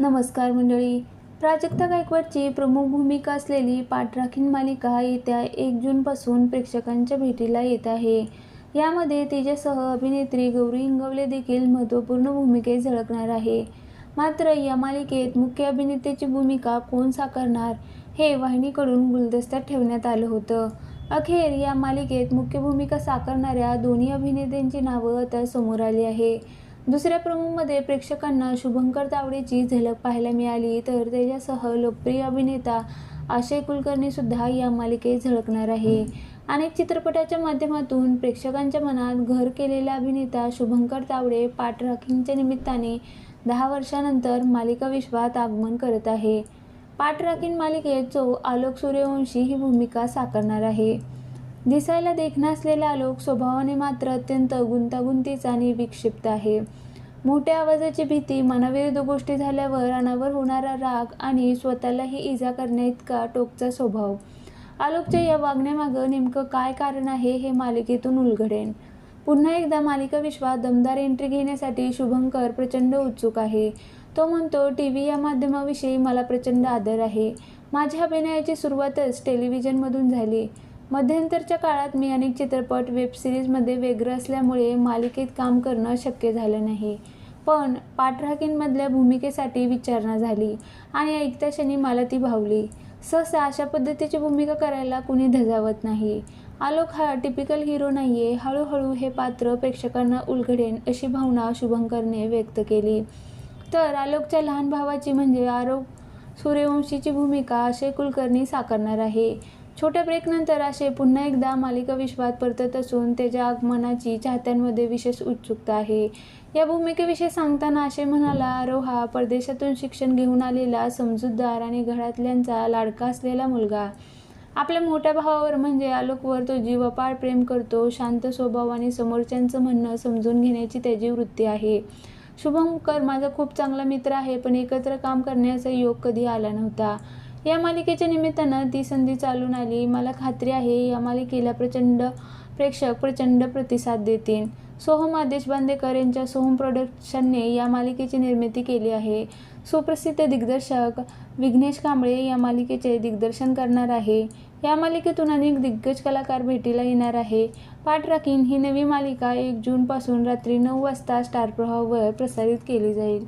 नमस्कार मंडळी. प्राजक्ता गायकवाडची प्रमुख भूमिका असलेली पाठराखीण मालिका येत्या 1 जूनपासून प्रेक्षकांच्या भेटीला येत आहे. यामध्ये तिच्यासह अभिनेत्री गौरी इंगवले देखील महत्त्वपूर्ण भूमिकेत झळकणार आहे. मात्र या मालिकेत मुख्य अभिनेत्याची भूमिका कोण साकारणार हे वाहिनीकडून गुलदस्त्यात ठेवण्यात आलं होतं. अखेर या मालिकेत मुख्य भूमिका साकारणाऱ्या दोन्ही अभिनेत्यांची नावं आता समोर आली आहे. दुसऱ्या प्रोमोमध्ये प्रेक्षकांना शुभंकर तावडेची झलक पाहायला मिळाली, तर त्याच्यासह लोकप्रिय अभिनेता अक्षय कुलकर्णी सुद्धा या मालिकेत झळकणार आहे. अनेक चित्रपटाच्या माध्यमातून प्रेक्षकांच्या मनात घर केलेला अभिनेता शुभंकर तावडे पाठराखीणच्या निमित्ताने 10 वर्षांनंतर मालिका विश्वात आगमन करत आहे. पाठराखीण मालिकेत आलोक सूर्यवंशी ही भूमिका साकारणार आहे. दिसायला देखणा असलेला आलोक स्वभावाने मात्र अत्यंत गुंतागुंतीचा आणि विक्षिप्त आहे. मोठ्या आवाजाची भीती, मनाविरुद्ध गोष्टी झाल्यावर अनावर होणारा राग आणि स्वतःलाही इजा करण्याइतका टोकचा स्वभाव. आलोकच्या या वागण्यामागं नेमकं काय कारण आहे हे मालिकेतून उलगडेल. पुन्हा एकदा मालिका विश्वात दमदार एंट्री घेण्यासाठी शुभंकर प्रचंड उत्सुक आहे. तो म्हणतो, टीव्ही या माध्यमाविषयी मला प्रचंड आदर आहे. माझ्या अभिनयाची सुरुवातच टेलिव्हिजनमधून झाली. मध्यंतरच्या काळात मी अनेक चित्रपट, वेब सिरीजमध्ये व्यग्र असल्यामुळे मालिकेत काम करणं शक्य झालं नाही. पण पाठराखीणमधल्या भूमिकेसाठी विचारणा झाली आणि ऐकत्या क्षणी मला ती भावली. सहसा अशा पद्धतीची भूमिका करायला कुणी धजावत नाही. आलोक हा टिपिकल हिरो नाहीये. हळूहळू हे पात्र प्रेक्षकांना उलगडेन अशी भावना शुभंकरने व्यक्त केली. तर आलोकच्या लहान भावाची म्हणजे आलोक सूर्यवंशीची भूमिका अक्षय कुलकर्णी साकारणार आहे. छोट्या ब्रेकनंतर अक्षय पुन्हा एकदा मालिका विश्वात परतत असून त्याच्या आगमनाची चाहत्यांमध्ये विशेष उत्सुकता आहे. या भूमिकेविषयी सांगताना अक्षय म्हणाला, आरव हा परदेशातून शिक्षण घेऊन आलेला समजूतदार आणि घरातल्यांचा लाडका असलेला मुलगा. आपल्या मोठ्या भावावर म्हणजे आलोकवर तो जीवापाड प्रेम करतो. शांत स्वभाव आणि समोरच्यांचं म्हणणं समजून घेण्याची त्याची वृत्ती आहे. शुभंकर माझा खूप चांगला मित्र आहे, पण एकत्र काम करण्याचा योग कधी आला नव्हता. या मालिकेच्या निमित्तानं ती संधी चालून आली. मला खात्री आहे या मालिकेला प्रेक्षक प्रचंड प्रतिसाद देतील. सोहम आदेश बांदेकर यांच्या सोहम प्रोडक्शनने या मालिकेची निर्मिती केली आहे. सुप्रसिद्ध दिग्दर्शक विघ्नेश कांबळे या मालिकेचे दिग्दर्शन करणार आहे. या मालिकेतून अनेक दिग्गज कलाकार भेटीला येणार आहे. पाठराखीण ही नवी मालिका 1 जूनपासून रात्री 9 वाजता स्टार प्रवाहवर प्रसारित केली जाईल.